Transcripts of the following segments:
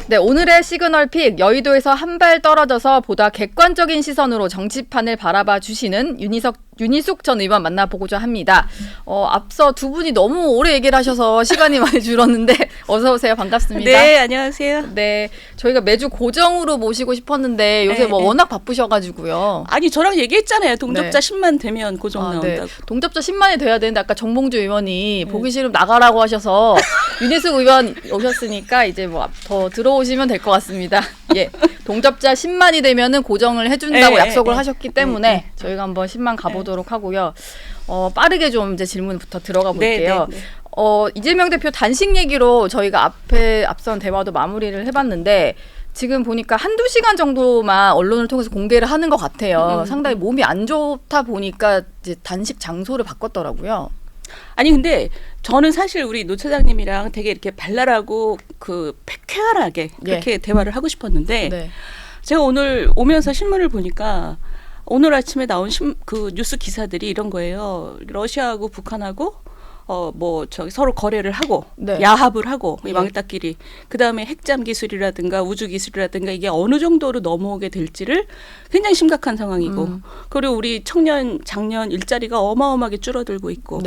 네, 오늘의 시그널픽 여의도에서 한 발 떨어져서 보다 객관적인 시선으로 정치판을 바라봐 주시는 윤희숙 전 의원 만나보고자 합니다. 앞서 두 분이 너무 오래 얘기를 하셔서 시간이 많이 줄었는데 어서 오세요. 반갑습니다. 네, 안녕하세요. 네, 저희가 매주 고정으로 모시고 싶었는데 요새 뭐 워낙 바쁘셔가지고요. 아니 저랑 얘기했잖아요. 동접자 네. 10만 되면 고정 나온다고. 네. 동접자 10만이 돼야 되는데 아까 정봉주 의원이 보기 싫으면 나가라고 하셔서 윤희숙 의원 오셨으니까 이제 뭐 더 들어오시면 될 것 같습니다. 예, 동접자 10만이 되면은 고정을 해준다고 약속을 하셨기 때문에 저희가 한번 10만 가보도록 하고요. 빠르게 좀 이제 질문부터 들어가 볼게요. 이재명 대표 단식 얘기로 저희가 앞선 대화도 마무리를 해봤는데 지금 보니까 한두 시간 정도만 언론을 통해서 공개를 하는 것 같아요. 상당히 몸이 안 좋다 보니까 이제 단식 장소를 바꿨더라고요. 아니 근데 저는 사실 우리 노 차장님이랑 되게 이렇게 발랄하고 그 쾌활하게 그렇게 대화를 하고 싶었는데 제가 오늘 오면서 신문을 보니까 오늘 아침에 나온 그 뉴스 기사들이 이런 거예요. 러시아하고 북한하고 저기 서로 거래를 하고 야합을 하고 이 왕따끼리 그다음에 핵잠 기술이라든가 우주 기술이라든가 이게 어느 정도로 넘어오게 될지를 굉장히 심각한 상황이고 그리고 우리 청년 장년 일자리가 어마어마하게 줄어들고 있고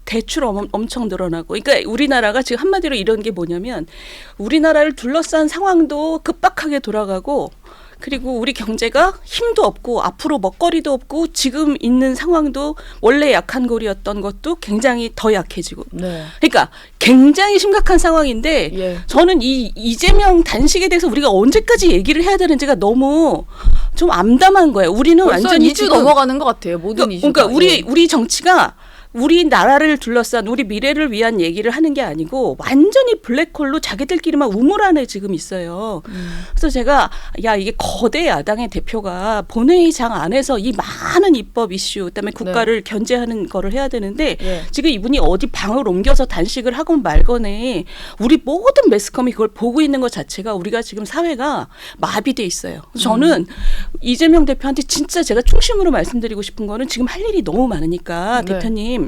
대출 엄청 늘어나고 그러니까 우리나라가 지금 한마디로 이런 게 뭐냐면 우리나라를 둘러싼 상황도 급박하게 돌아가고 그리고 우리 경제가 힘도 없고 앞으로 먹거리도 없고 지금 있는 상황도 원래 약한 고리였던 것도 굉장히 더 약해지고 그러니까 굉장히 심각한 상황인데 저는 이 이재명 단식에 대해서 우리가 언제까지 얘기를 해야 되는지가 너무 좀 암담한 거예요. 우리는 완전히 2주 넘어가는 것 같아요. 모든 이슈가. 그러니까 우리 정치가 우리나라를 둘러싼 우리 미래를 위한 얘기를 하는 게 아니고 완전히 블랙홀로 자기들끼리만 우물 안에 지금 있어요. 그래서 제가 이게 거대 야당의 대표가 본회의장 안에서 이 많은 입법 이슈 그다음에 국가를 견제하는 거를 해야 되는데 지금 이분이 어디 방을 옮겨서 단식을 하건 말건에 우리 모든 매스컴이 그걸 보고 있는 것 자체가 우리가 지금 사회가 마비돼 있어요. 저는 이재명 대표한테 진짜 제가 충심으로 말씀드리고 싶은 거는 지금 할 일이 너무 많으니까 대표님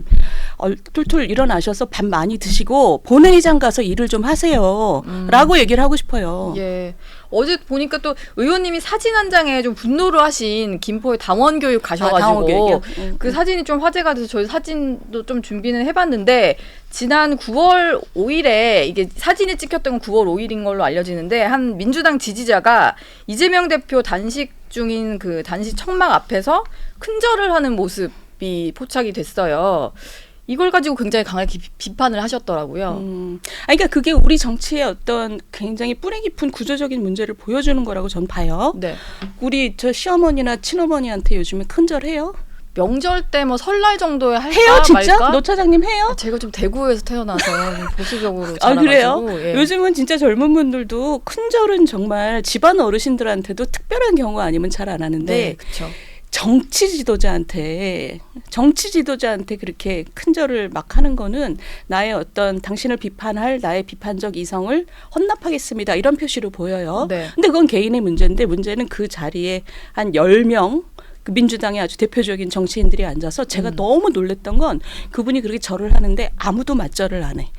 툴툴 일어나셔서 밥 많이 드시고 본회의장 가서 일을 좀 하세요. 라고 얘기를 하고 싶어요. 예. 어제 보니까 또 의원님이 사진 한 장에 좀 분노를 하신 김포에 당원교육 가셔가지고 그 사진이 좀 화제가 돼서 저희 사진도 좀 준비는 해봤는데 지난 9월 5일에 이게 사진이 찍혔던 건 9월 5일인 걸로 알려지는데 한 민주당 지지자가 이재명 대표 단식 중인 그 단식 청막 앞에서 큰절을 하는 모습이 포착이 됐어요. 이걸 가지고 굉장히 강하게 비판을 하셨더라고요. 그러니까 그게 우리 정치의 어떤 굉장히 뿌리 깊은 구조적인 문제를 보여주는 거라고 전 봐요. 우리 저 시어머니나 친어머니한테 요즘에 큰절해요? 명절 때 뭐 설날 정도에 할까 해요 진짜? 말까? 노 차장님 해요? 제가 좀 대구에서 태어나서 보수적으로 자라가지고. 그래요? 요즘은 진짜 젊은 분들도 큰절은 정말 집안 어르신들한테도 특별한 경우 아니면 잘 안 하는데 정치 지도자한테 그렇게 큰절을 막 하는 거는 나의 어떤 당신을 비판할 나의 비판적 이성을 헌납하겠습니다. 이런 표시로 보여요. 근데 그건 개인의 문제인데 문제는 그 자리에 한 10명 그 민주당의 아주 대표적인 정치인들이 앉아서 제가 너무 놀랬던 건 그분이 그렇게 절을 하는데 아무도 맞절을 안 해.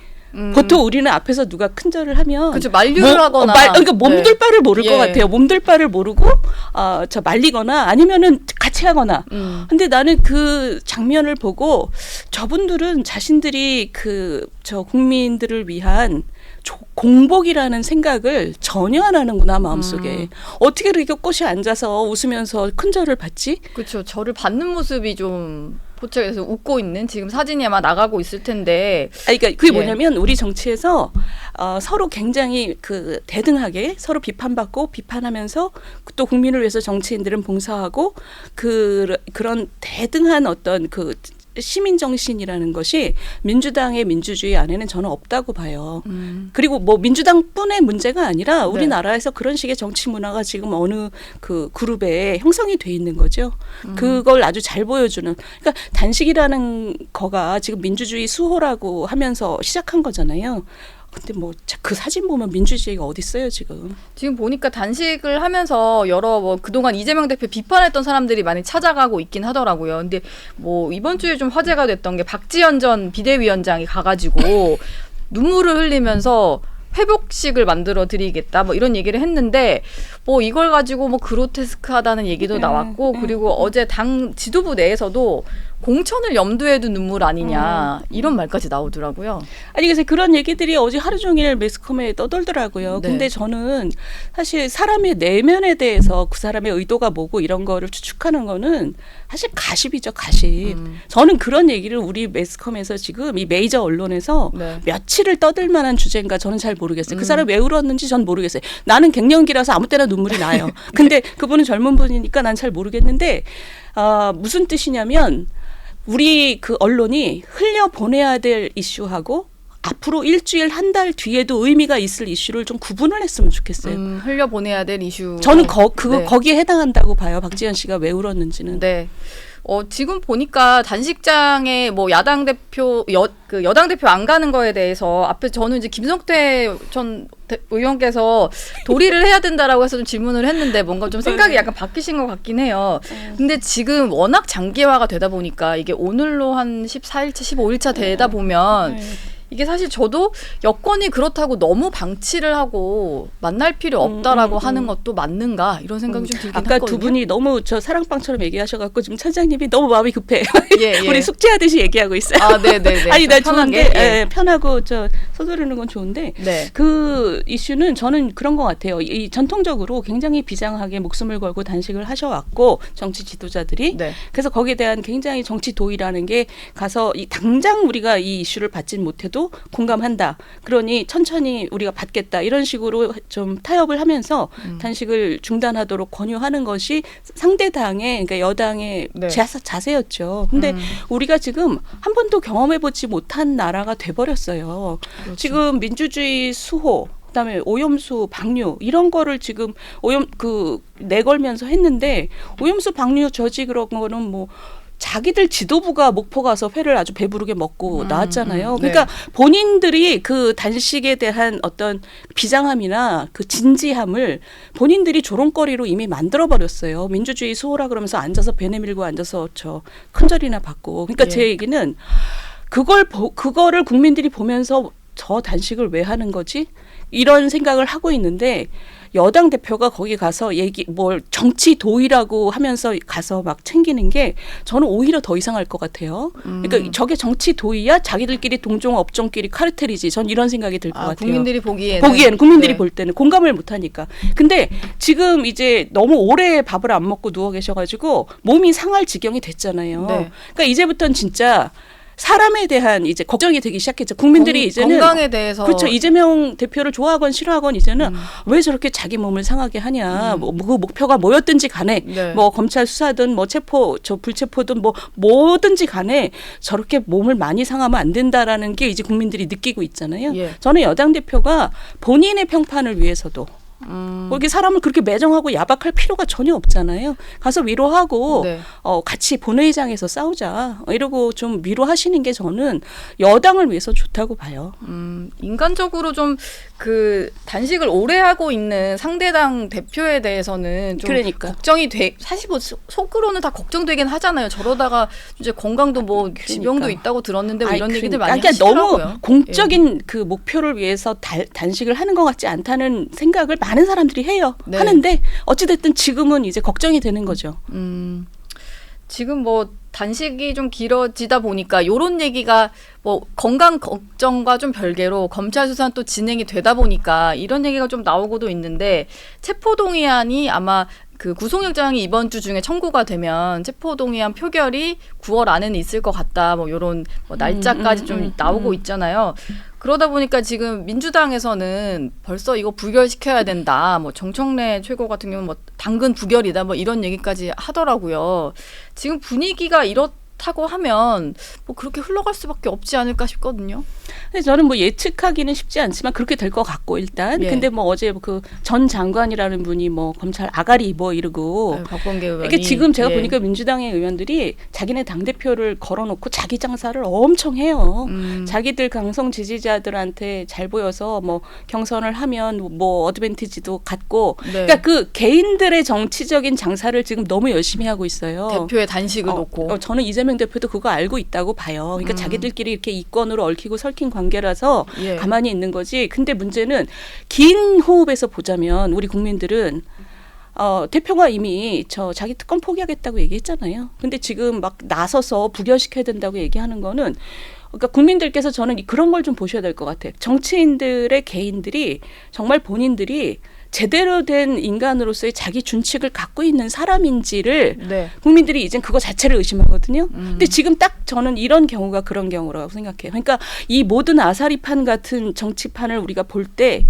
보통 우리는 앞에서 누가 큰절을 하면 만류를 하거나 그러니까 몸둘 바를 모를 것 같아요. 몸둘 바를 모르고 말리거나 아니면은 같이 하거나. 근데 나는 그 장면을 보고 저분들은 자신들이 저 국민들을 위한 공복이라는 생각을 전혀 안 하는구나 마음속에. 어떻게 이렇게 꼿꼿이 앉아서 웃으면서 큰절을 받지? 그렇죠. 저를 받는 모습이 좀 포착해서 웃고 있는 지금 사진이 아마 나가고 있을 텐데. 그러니까 그게 뭐냐면 우리 정치에서 서로 굉장히 대등하게 서로 비판받고 비판하면서 또 국민을 위해서 정치인들은 봉사하고 그런 대등한 어떤 시민 정신이라는 것이 민주당의 민주주의 안에는 저는 없다고 봐요. 그리고 뭐 민주당뿐의 문제가 아니라 우리나라에서 그런 식의 정치 문화가 지금 어느 그룹에 형성이 돼 있는 거죠. 그걸 아주 잘 보여주는. 그러니까 단식이라는 거가 지금 민주주의 수호라고 하면서 시작한 거잖아요. 근데 뭐 그 사진 보면 민주주의가 어디 있어요 지금? 지금 보니까 단식을 하면서 여러 그동안 이재명 대표 비판했던 사람들이 많이 찾아가고 있긴 하더라고요. 근데 뭐 이번 주에 좀 화제가 됐던 게 박지원 전 비대위원장이 가가지고 눈물을 흘리면서 회복식을 만들어 드리겠다 뭐 이런 얘기를 했는데 뭐 이걸 가지고 뭐 그로테스크하다는 얘기도 나왔고 그리고 어제 당 지도부 내에서도 공천을 염두에 둔 눈물 아니냐 이런 말까지 나오더라고요. 아니 그래서 그런 얘기들이 어제 하루 종일 매스컴에 떠돌더라고요. 네. 근데 저는 사실 사람의 내면에 대해서 그 사람의 의도가 뭐고 이런 거를 추측하는 거는 사실 가십이죠, 가십. 저는 그런 얘기를 우리 매스컴에서 지금 이 메이저 언론에서 네. 며칠을 떠들 만한 주제인가 저는 잘 모르겠어요. 그 사람이 왜 울었는지 전 모르겠어요. 나는 갱년기라서 아무 때나 눈물이 나요. 근데 그분은 젊은 분이니까 난 잘 모르겠는데 무슨 뜻이냐면 우리 그 언론이 흘려보내야 될 이슈하고 앞으로 일주일 한 달 뒤에도 의미가 있을 이슈를 좀 구분을 했으면 좋겠어요. 흘려보내야 될 이슈. 저는 거기에 해당한다고 봐요. 박지원 씨가 왜 울었는지는. 네. 지금 보니까 단식장에 뭐 야당 대표 여당 대표 안 가는 거에 대해서 앞에 저는 이제 김성태 전 의원께서 도리를 해야 된다라고 해서 좀 질문을 했는데 뭔가 좀 생각이 약간 바뀌신 것 같긴 해요. 근데 지금 워낙 장기화가 되다 보니까 이게 오늘로 한 14일차, 15일차 되다 보면 이게 사실 저도 여건이 그렇다고 너무 방치를 하고 만날 필요 없다라고 하는 것도 맞는가 이런 생각이 좀 들긴 아까 했거든요. 두 분이 너무 저 사랑방처럼 얘기하셔갖고 지금 차장님이 너무 마음이 급해요. 예. 우리 숙제하듯이 얘기하고 있어요. 아, 네네네. 아니 나 좋은데 예. 편하고 저 서두르는 건 좋은데 네. 그 이슈는 저는 그런 것 같아요. 이 전통적으로 굉장히 비장하게 목숨을 걸고 단식을 하셔왔고 정치 지도자들이 네. 그래서 거기에 대한 굉장히 정치 도의라는 게 가서 당장 우리가 이 이슈를 받진 못해도 공감한다. 그러니 천천히 우리가 받겠다. 이런 식으로 좀 타협을 하면서 단식을 중단하도록 권유하는 것이 상대 당의 그러니까 여당의 네. 자세였죠. 근데 우리가 지금 한 번도 경험해보지 못한 나라가 돼버렸어요. 그렇죠. 지금 민주주의 수호 그다음에 오염수 방류 이런 거를 지금 내걸면서 했는데 오염수 방류 저지 그런 거는 뭐 자기들 지도부가 목포 가서 회를 아주 배부르게 먹고 나왔잖아요. 그러니까 네. 본인들이 그 단식에 대한 어떤 비장함이나 그 진지함을 본인들이 조롱거리로 이미 만들어버렸어요. 민주주의 수호라 그러면서 앉아서 배 내밀고 앉아서 저 큰절이나 받고. 그러니까 예. 제 얘기는 그거를 국민들이 보면서 저 단식을 왜 하는 거지? 이런 생각을 하고 있는데 여당 대표가 거기 가서 정치 도의라고 하면서 가서 막 챙기는 게 저는 오히려 더 이상할 것 같아요. 그러니까 저게 정치 도의야? 자기들끼리 동종 업종끼리 카르텔이지. 전 이런 생각이 들 것 같아요. 국민들이 보기에는 국민들이 네. 볼 때는 공감을 못 하니까. 근데 지금 이제 너무 오래 밥을 안 먹고 누워 계셔가지고 몸이 상할 지경이 됐잖아요. 네. 그러니까 이제부터는 진짜 사람에 대한 이제 걱정이 되기 시작했죠. 국민들이 이제는 건강에 대해서 그렇죠. 이제명 대표를 좋아하건 싫어하건 이제는 왜 저렇게 자기 몸을 상하게 하냐. 그 목표가 뭐였든지 간에 네. 뭐 검찰 수사든 뭐 불체포든 뭐 뭐든지 간에 저렇게 몸을 많이 상하면 안 된다라는 게 이제 국민들이 느끼고 있잖아요. 예. 저는 여당 대표가 본인의 평판을 위해서도 거기 사람을 그렇게 매정하고 야박할 필요가 전혀 없잖아요. 가서 위로하고 네. 같이 본회의장에서 싸우자 이러고 좀 위로하시는 게 저는 여당을 위해서 좋다고 봐요. 인간적으로 좀 그 단식을 오래 하고 있는 상대당 대표에 대해서는 좀 그러니까. 걱정이 사실 뭐 속으로는 다 걱정되긴 하잖아요. 저러다가 이제 건강도 뭐 지병도 있다고 들었는데 뭐 이런 얘기들 많이 하시더라고요. 너무 공적인 그 목표를 위해서 단식을 하는 것 같지 않다는 생각을 많은 사람들이 해요. 네. 하는데 어찌됐든 지금은 이제 걱정이 되는 거죠. 지금 뭐 단식이 좀 길어지다 보니까 이런 얘기가 뭐 건강 걱정과 좀 별개로 검찰 수사는 또 진행이 되다 보니까 이런 얘기가 좀 나오고도 있는데 체포동의안이 아마 그 구속영장이 이번 주 중에 청구가 되면 체포동의안 표결이 9월 안에는 있을 것 같다. 뭐 이런 뭐 날짜까지 좀 나오고 있잖아요. 그러다 보니까 지금 민주당에서는 벌써 이거 부결시켜야 된다. 뭐 정청래 최고 같은 경우는 뭐 당근 부결이다. 뭐 이런 얘기까지 하더라고요. 지금 분위기가 이렇다고 하면 뭐 그렇게 흘러갈 수밖에 없지 않을까 싶거든요. 근데 저는 뭐 예측하기는 쉽지 않지만 그렇게 될 것 같고 일단. 예. 근데 뭐 어제 그 전 장관이라는 분이 뭐 검찰 아가리 뭐 이러고. 박범계 의원이. 이게 지금 제가 예. 보니까 민주당의 의원들이 자기네 당대표를 걸어놓고 자기 장사를 엄청 해요. 자기들 강성 지지자들한테 잘 보여서 뭐 경선을 하면 뭐 어드밴티지도 갖고. 네. 그러니까 그 개인들의 정치적인 장사를 지금 너무 열심히 하고 있어요. 대표의 단식을 놓고. 저는 이재명 이재명 대표도 그거 알고 있다고 봐요. 그러니까 자기들끼리 이렇게 이권으로 얽히고 설킨 관계라서 예. 가만히 있는 거지. 근데 문제는 긴 호흡에서 보자면 우리 국민들은 대표가 이미 자기 특검 포기하겠다고 얘기했잖아요. 근데 지금 막 나서서 부결시켜야 된다고 얘기하는 거는 그러니까 국민들께서 저는 그런 걸 좀 보셔야 될 것 같아요. 정치인들의 개인들이 정말 본인들이 제대로 된 인간으로서의 자기 준칙을 갖고 있는 사람인지를 네. 국민들이 이젠 그거 자체를 의심하거든요. 근데 지금 딱 저는 이런 경우가 그런 경우라고 생각해요. 그러니까 이 모든 아사리판 같은 정치판을 우리가 볼 때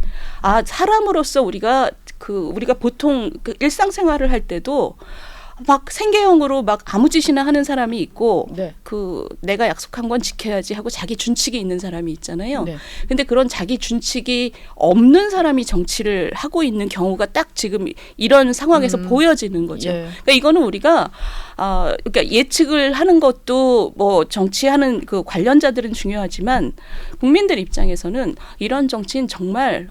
사람으로서 우리가 보통 그 일상생활을 할 때도 막 생계형으로 막 아무 짓이나 하는 사람이 있고 네. 내가 약속한 건 지켜야지 하고 자기 준칙이 있는 사람이 있잖아요. 네. 근데 그런 자기 준칙이 없는 사람이 정치를 하고 있는 경우가 딱 지금 이런 상황에서 보여지는 거죠. 예. 그러니까 이거는 우리가 그러니까 예측을 하는 것도 뭐 정치하는 그 관련자들은 중요하지만 국민들 입장에서는 이런 정치는 정말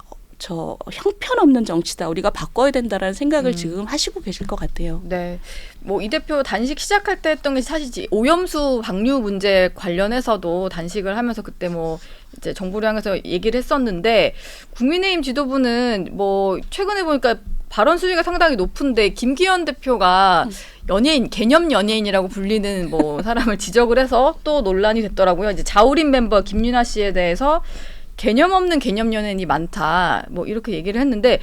형편없는 정치다. 우리가 바꿔야 된다라는 생각을 지금 하시고 계실 것 같아요. 네. 뭐 이 대표 단식 시작할 때 했던 게 사실 오염수 방류 문제 관련해서도 단식을 하면서 그때 뭐 이제 정부를 향해서 얘기를 했었는데 국민의힘 지도부는 뭐 최근에 보니까 발언 수위가 상당히 높은데 김기현 대표가 연예인, 개념 연예인이라고 불리는 뭐 사람을 지적을 해서 또 논란이 됐더라고요. 이제 자우림 멤버 김윤아 씨에 대해서 개념 없는 개념 연예인이 많다. 뭐 이렇게 얘기를 했는데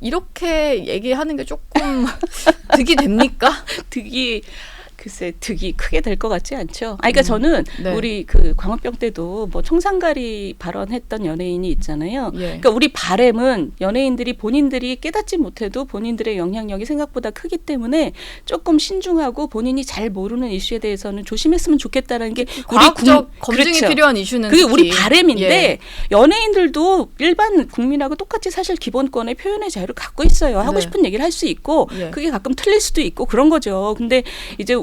이렇게 얘기하는 게 조금 득이 됩니까? 득이 크게 될 것 같지 않죠. 그러니까 저는 네. 우리 그 광우병 때도 뭐 청산가리 발언했던 연예인이 있잖아요. 예. 그러니까 우리 바람은 연예인들이 본인들이 깨닫지 못해도 본인들의 영향력이 생각보다 크기 때문에 조금 신중하고 본인이 잘 모르는 이슈에 대해서는 조심했으면 좋겠다는 게 과학적 검증이 그렇죠. 필요한 이슈는 그게 특히. 우리 바람인데 예. 연예인들도 일반 국민하고 똑같이 사실 기본권의 표현의 자유를 갖고 있어요. 하고 네. 싶은 얘기를 할 수 있고 예. 그게 가끔 틀릴 수도 있고 그런 거죠. 근데 이제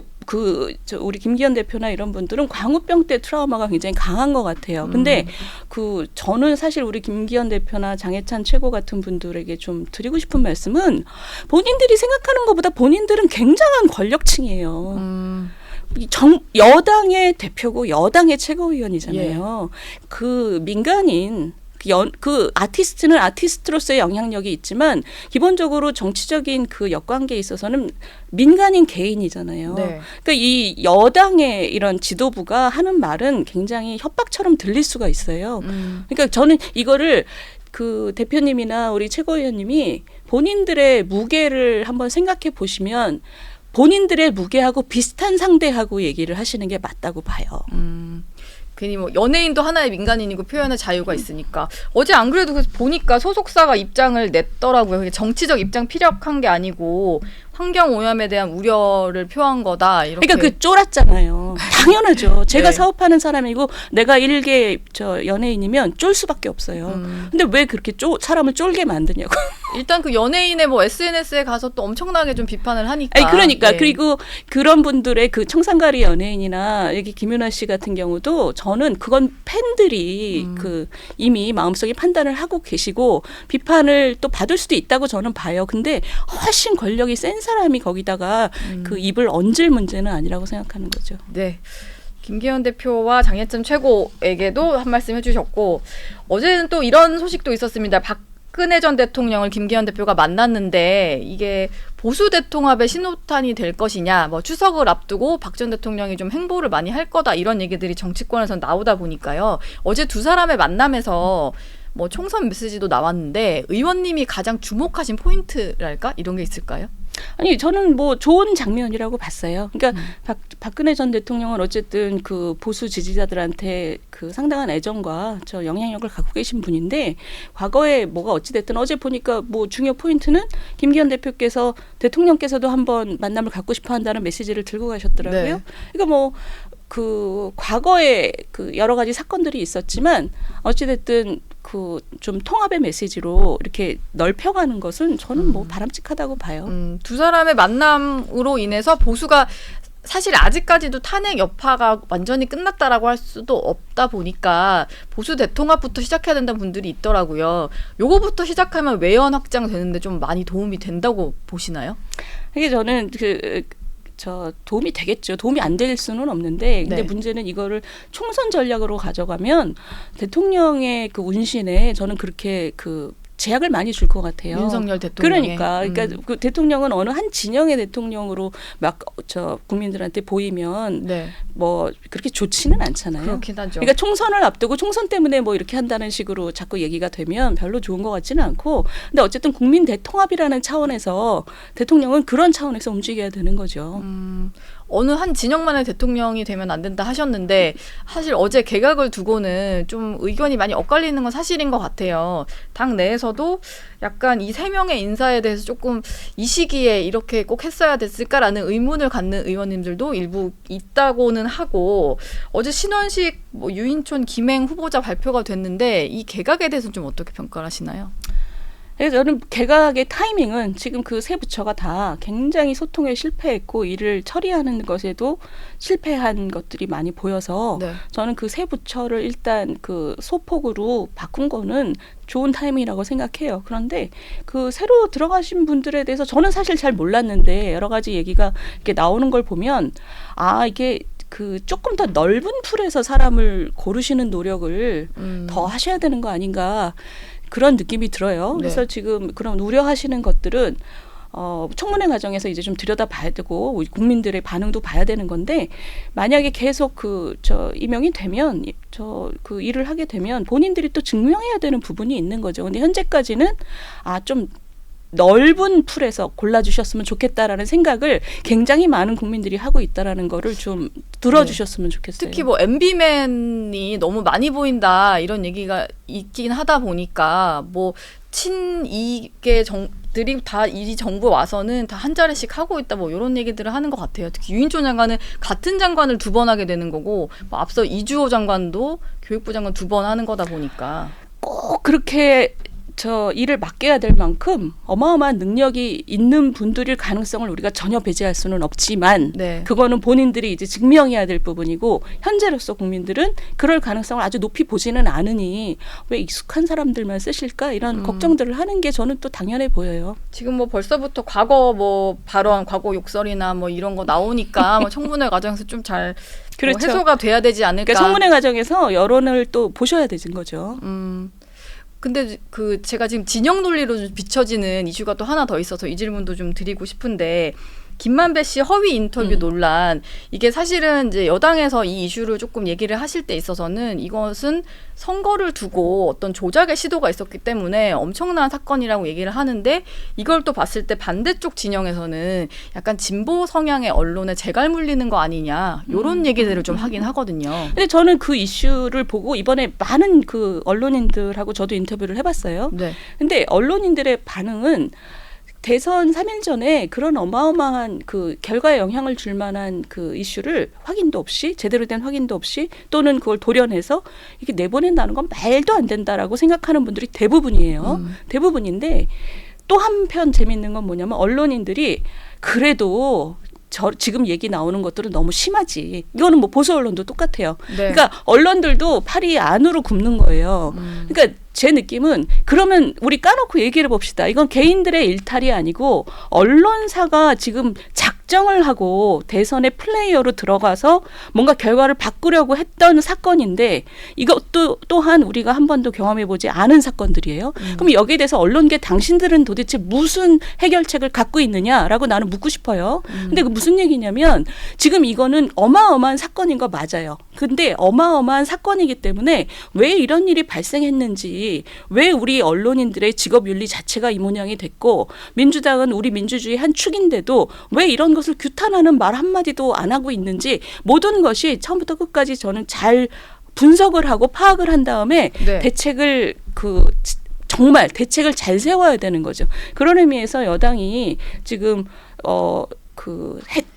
우리 김기현 대표나 이런 분들은 광우병 때 트라우마가 굉장히 강한 것 같아요. 근데 저는 사실 우리 김기현 대표나 장해찬 최고 같은 분들에게 좀 드리고 싶은 말씀은 본인들이 생각하는 것보다 본인들은 굉장한 권력층이에요. 여당의 대표고 여당의 최고위원이잖아요. 예. 그 민간인 그 아티스트는 아티스트로서의 영향력이 있지만 기본적으로 정치적인 그 역관계에 있어서는 민간인 개인이잖아요. 네. 그러니까 이 여당의 이런 지도부가 하는 말은 굉장히 협박처럼 들릴 수가 있어요. 그러니까 저는 이거를 그 대표님이나 우리 최고위원님이 본인들의 무게를 한번 생각해 보시면 본인들의 무게하고 비슷한 상대하고 얘기를 하시는 게 맞다고 봐요. 괜히 뭐 연예인도 하나의 민간인이고 표현의 자유가 있으니까 어제 안 그래도 그래서 보니까 소속사가 입장을 냈더라고요. 그게 정치적 입장 피력한 게 아니고 환경 오염에 대한 우려를 표한 거다. 이렇게. 그러니까 그 쫄았잖아요. 당연하죠. 제가 네. 사업하는 사람이고 내가 일개 연예인이면 쫄 수밖에 없어요. 근데 왜 그렇게 사람을 쫄게 만드냐고. 일단 그 연예인의 뭐 SNS에 가서 또 엄청나게 좀 비판을 하니까. 그러니까 예. 그리고 그런 분들의 그 청산가리 연예인이나 여기 김윤아 씨 같은 경우도 저는 그건 팬들이 그 이미 마음속에 판단을 하고 계시고 비판을 또 받을 수도 있다고 저는 봐요. 근데 훨씬 권력이 센 사람이 거기다가 그 입을 얹을 문제는 아니라고 생각하는 거죠. 네. 김기현 대표와 장해찬 최고에게도 한 말씀 해주셨고 어제는 또 이런 소식도 있었습니다. 박근혜 전 대통령을 김기현 대표가 만났는데 이게 보수 대통합의 신호탄이 될 것이냐, 뭐 추석을 앞두고 박 전 대통령이 좀 행보를 많이 할 거다 이런 얘기들이 정치권에서 나오다 보니까요. 어제 두 사람의 만남에서 뭐 총선 메시지도 나왔는데 의원님이 가장 주목하신 포인트랄까 이런 게 있을까요? 아니 저는 뭐 좋은 장면이라고 봤어요. 그러니까 박근혜 전 대통령은 어쨌든 그 보수 지지자들한테 그 상당한 애정과 영향력을 갖고 계신 분인데 과거에 뭐가 어찌 됐든 어제 보니까 뭐 중요 포인트는 김기현 대통령께서도 한번 만남을 갖고 싶어한다는 메시지를 들고 가셨더라고요. 네. 그러니까 뭐 그 과거에 그 여러 가지 사건들이 있었지만 어찌 됐든 그 좀 통합의 메시지로 이렇게 넓혀가는 것은 저는 뭐 바람직하다고 봐요. 두 사람의 만남으로 인해서 보수가 사실 아직까지도 탄핵 여파가 완전히 끝났다라고 할 수도 없다 보니까 보수 대통합부터 시작해야 된다는 분들이 있더라고요. 요거부터 시작하면 외연 확장 되는데 좀 많이 도움이 된다고 보시나요? 이게 저는 도움이 되겠죠. 도움이 안 될 수는 없는데 근데 네. 문제는 이거를 총선 전략으로 가져가면 대통령의 그 운신에 저는 그렇게 그 제약을 많이 줄 것 같아요. 윤석열 대통령의. 그러니까 그 대통령은 어느 한 진영의 대통령으로 막 국민들한테 보이면 네. 뭐 그렇게 좋지는 않잖아요. 그렇긴 하죠. 그러니까 총선을 앞두고 총선 때문에 뭐 이렇게 한다는 식으로 자꾸 얘기가 되면 별로 좋은 것 같지는 않고 근데 어쨌든 국민 대통합이라는 차원에서 대통령은 그런 차원에서 움직여야 되는 거죠. 어느 한 진영만의 대통령이 되면 안 된다 하셨는데 사실 어제 개각을 두고는 좀 의견이 많이 엇갈리는 건 사실인 것 같아요. 당 내에서도 약간 이 3명의 인사에 대해서 조금 이 시기에 이렇게 꼭 했어야 됐을까라는 의문을 갖는 의원님들도 일부 있다고는 하고 어제 신원식 뭐 유인촌 김행 후보자 발표가 됐는데 이 개각에 대해서는 좀 어떻게 평가를 하시나요? 그래서 저는 개각의 타이밍은 지금 그 세 부처가 다 굉장히 소통에 실패했고 일을 처리하는 것에도 실패한 것들이 많이 보여서 네. 저는 그 세 부처를 일단 그 소폭으로 바꾼 거는 좋은 타이밍이라고 생각해요. 그런데 그 새로 들어가신 분들에 대해서 저는 사실 잘 몰랐는데 여러 가지 얘기가 이렇게 나오는 걸 보면 이게 그 조금 더 넓은 풀에서 사람을 고르시는 노력을 더 하셔야 되는 거 아닌가 그런 느낌이 들어요. 그래서 네. 지금 그런 우려하시는 것들은 청문회 과정에서 이제 좀 들여다봐야 되고 국민들의 반응도 봐야 되는 건데 만약에 계속 임명이 되면 그 일을 하게 되면 본인들이 또 증명해야 되는 부분이 있는 거죠. 근데 현재까지는 좀 넓은 풀에서 골라주셨으면 좋겠다라는 생각을 굉장히 많은 국민들이 하고 있다라는 거를 좀 들어주셨으면 좋겠어요. 특히 뭐 MB맨이 너무 많이 보인다 이런 얘기가 있긴 하다 보니까 뭐 친이계 들이 다 이 정부 와서는 다 한 자리씩 하고 있다 뭐 이런 얘기들을 하는 것 같아요. 특히 유인촌 장관은 같은 장관을 2번 하게 되는 거고 뭐 앞서 이주호 장관도 교육부 장관 2번 하는 거다 보니까 꼭 그렇게 일을 맡겨야 될 만큼 어마어마한 능력이 있는 분들일 가능성을 우리가 전혀 배제할 수는 없지만 네. 그거는 본인들이 이제 증명해야 될 부분이고 현재로서 국민들은 그럴 가능성을 아주 높이 보지는 않으니 왜 익숙한 사람들만 쓰실까 이런 걱정들을 하는 게 저는 또 당연해 보여요. 지금 뭐 벌써부터 과거 뭐 발언, 과거 욕설이나 뭐 이런 거 나오니까 뭐 청문회 과정에서 좀 잘 그렇죠. 뭐 해소가 돼야 되지 않을까. 그러니까 청문회 과정에서 여론을 또 보셔야 되는 거죠. 근데 제가 지금 진영 논리로 좀 비춰지는 이슈가 또 하나 더 있어서 이 질문도 좀 드리고 싶은데 김만배 씨 허위 인터뷰 논란 이게 사실은 이제 여당에서 이 이슈를 조금 얘기를 하실 때 있어서는 이것은 선거를 두고 어떤 조작의 시도가 있었기 때문에 엄청난 사건이라고 얘기를 하는데 이걸 또 봤을 때 반대쪽 진영에서는 약간 진보 성향의 언론에 재갈 물리는 거 아니냐 이런 얘기들을 좀 하긴 하거든요. 근데 저는 그 이슈를 보고 이번에 많은 그 언론인들하고 저도 인터뷰를 해봤어요. 네. 근데 언론인들의 반응은 대선 3일 전에 그런 어마어마한 그 결과에 영향을 줄 만한 그 이슈를 확인도 없이 제대로 된 확인도 없이 또는 그걸 도려내서 이렇게 내보낸다는 건 말도 안 된다라고 생각하는 분들이 대부분이에요. 대부분인데 또 한편 재밌는 건 뭐냐면 언론인들이 그래도 지금 얘기 나오는 것들은 너무 심하지. 이거는 뭐 보수 언론도 똑같아요. 네. 그러니까 언론들도 팔이 안으로 굽는 거예요. 그러니까 제 느낌은 그러면 우리 까놓고 얘기를 봅시다. 이건 개인들의 일탈이 아니고 언론사가 지금 작정을 하고 대선의 플레이어로 들어가서 뭔가 결과를 바꾸려고 했던 사건인데 이것도 또한 우리가 한 번도 경험해보지 않은 사건들이에요. 그럼 여기에 대해서 언론계 당신들은 도대체 무슨 해결책을 갖고 있느냐라고 나는 묻고 싶어요. 근데 그 무슨 얘기냐면 지금 이거는 어마어마한 사건인 거 맞아요. 근데 어마어마한 사건이기 때문에 왜 이런 일이 발생했는지 왜 우리 언론인들의 직업윤리 자체가 이 모양이 됐고 민주당은 우리 민주주의 한 축인데도 왜 이런 것을 규탄하는 말 한마디도 안 하고 있는지 모든 것이 처음부터 끝까지 저는 잘 분석을 하고 파악을 한 다음에 네. 대책을 정말 대책을 잘 세워야 되는 거죠. 그런 의미에서 여당이 지금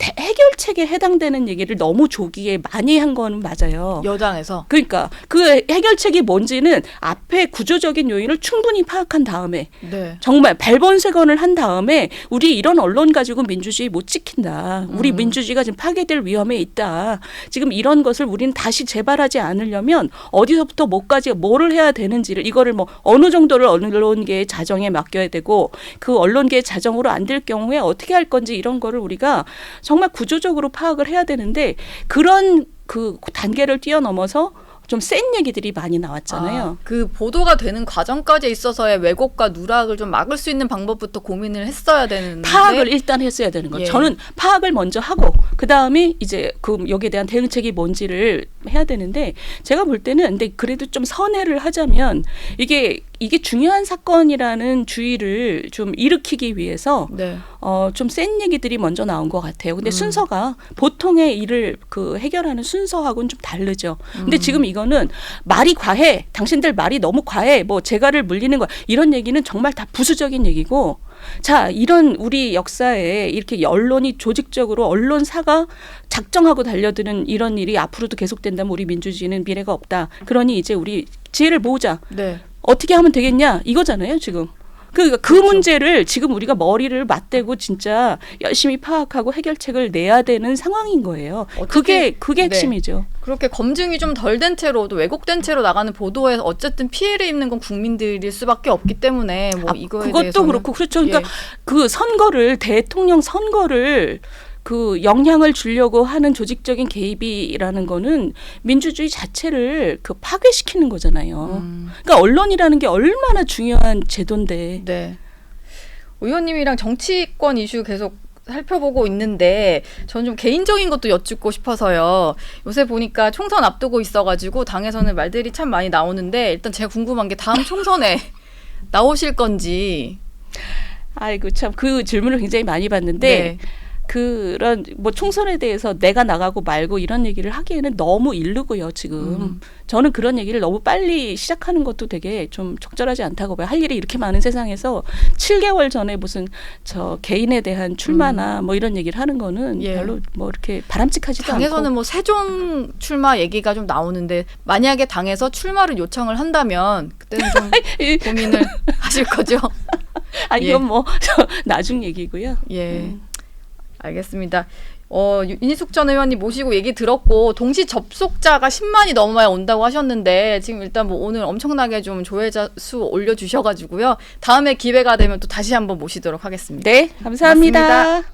해결책에 해당되는 얘기를 너무 조기에 많이 한 건 맞아요. 여당에서. 그러니까 그 해결책이 뭔지는 앞에 구조적인 요인을 충분히 파악한 다음에 네. 정말 발본색원을 한 다음에 우리 이런 언론 가지고 민주주의 못 지킨다. 우리 민주주의가 지금 파괴될 위험에 있다. 지금 이런 것을 우리는 다시 재발하지 않으려면 어디서부터 뭐까지 뭐를 해야 되는지를 이거를 뭐 어느 정도를 언론계의 자정에 맡겨야 되고 그 언론계의 자정으로 안 될 경우에 어떻게 할 건지 이런 거를 우리 우리가 정말 구조적으로 파악을 해야 되는데 그런 그 단계를 뛰어넘어서 좀 센 얘기들이 많이 나왔잖아요. 그 보도가 되는 과정까지 있어서의 왜곡과 누락을 좀 막을 수 있는 방법부터 고민을 했어야 되는데 파악을 일단 했어야 되는 거죠. 예. 저는 파악을 먼저 하고 그 다음에 이제 그 여기에 대한 대응책이 뭔지를 해야 되는데 제가 볼 때는 근데 그래도 좀 선회를 하자면 이게 중요한 사건이라는 주의를 좀 일으키기 위해서 네. 좀 센 얘기들이 먼저 나온 것 같아요. 근데 순서가 보통의 일을 그 해결하는 순서하고는 좀 다르죠. 근데 지금 이거는 말이 과해. 당신들 말이 너무 과해. 뭐 재갈을 물리는 거 이런 얘기는 정말 다 부수적인 얘기고 자, 이런 우리 역사에 이렇게 언론이 조직적으로 언론사가 작정하고 달려드는 이런 일이 앞으로도 계속된다면 우리 민주주의는 미래가 없다. 그러니 이제 우리 지혜를 모으자. 네. 어떻게 하면 되겠냐 이거잖아요 지금. 그러니까 그 그렇죠. 문제를 지금 우리가 머리를 맞대고 진짜 열심히 파악하고 해결책을 내야 되는 상황인 거예요. 그게 네. 핵심이죠. 그렇게 검증이 좀 덜 된 채로도 왜곡된 채로 나가는 보도에서 어쨌든 피해를 입는 건 국민들일 수밖에 없기 때문에 뭐 이거에 그것도 대해서는 그렇고 그렇죠. 그러니까 예. 그 선거를 대통령 선거를 그 영향을 주려고 하는 조직적인 개입이라는 거는 민주주의 자체를 그 파괴시키는 거잖아요. 그러니까 언론이라는 게 얼마나 중요한 제도인데. 네. 의원님이랑 정치권 이슈 계속 살펴보고 있는데 저는 좀 개인적인 것도 여쭙고 싶어서요. 요새 보니까 총선 앞두고 있어가지고 당에서는 말들이 참 많이 나오는데 일단 제가 궁금한 게 다음 총선에 나오실 건지. 아이고 참 그 질문을 굉장히 많이 받는데 네. 그런 뭐 총선에 대해서 내가 나가고 말고 이런 얘기를 하기에는 너무 이르고요 지금. 저는 그런 얘기를 너무 빨리 시작하는 것도 되게 좀 적절하지 않다고 봐요. 할 일이 이렇게 많은 세상에서 7개월 전에 무슨 저 개인에 대한 출마나 뭐 이런 얘기를 하는 거는 예. 별로 뭐 이렇게 바람직하지도 않고. 당에서는 뭐 세종 출마 얘기가 좀 나오는데 만약에 당에서 출마를 요청을 한다면 그때는 좀 고민을 하실 거죠? 아 예. 이건 뭐 나중 얘기고요. 예. 알겠습니다. 윤희숙 전 의원님 모시고 얘기 들었고 동시 접속자가 10만이 넘어야 온다고 하셨는데 지금 일단 뭐 오늘 엄청나게 좀 조회자 수 올려주셔가지고요. 다음에 기회가 되면 또 다시 한번 모시도록 하겠습니다. 네, 감사합니다. 고맙습니다.